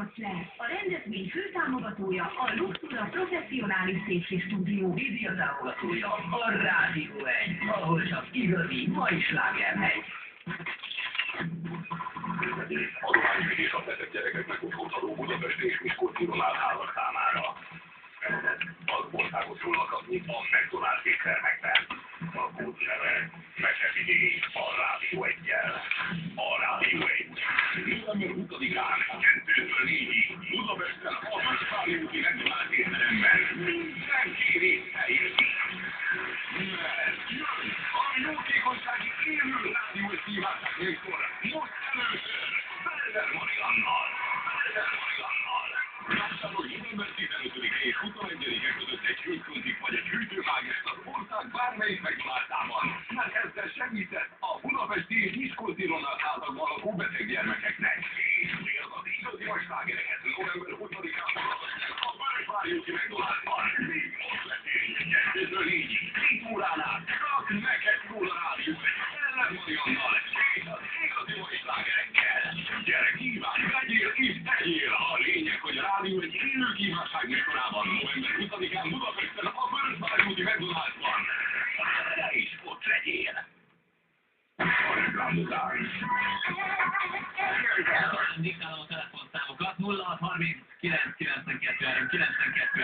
adsz le. A rendezvény főtámogatója a Luxura Professzionális Szépség Stúdió. Média támogatója a Rádió 1, ahol csak igazi mai sláger megy. Adománygyűjtés a beteg gyerekeknek otthont adó Budapest és Miskolci Ronald házak számára. Az országos jól lakatni a McDonald's éttermekben. A kód neve Mesefigyelés a Rádió 1-jel. A Rádió 1. November 20-án, 2-től 4-ig Budapesten a Vörösvári úti McDonald's étteremben mindenki visszaérni. Mert jön a jótékonysági élő Rádió 1 hívását műsor, most először Felder Marillannal. Vásárolj november 15-e és 21-e között egy hőskontit vagy egy hűtőmágnest az ország bármelyik McDonald's-ában. Mert ezzel segített a budapesti és Miskolci Ronald házakban lakó beteg gyermekeknek. És még az igazi nagy slágereket november 20-án a Vörösvári úti McDonald's-ban. Még most letérj 2-től 4-ig, 2 órán át, csak neked szól a Rádió 1 Felder Marillannal és az igazi nagy slágerekkel. Gyere kíván, vegyél és tegyél! A lényeg, hogy a Rádió 1 élő kívánság műsorában november 20-án Budapesten a Vörösvári úti McDonald's-ban. Te is ott legyél! A reklámután. Diktálom a telefonszámokat 0630 992 92.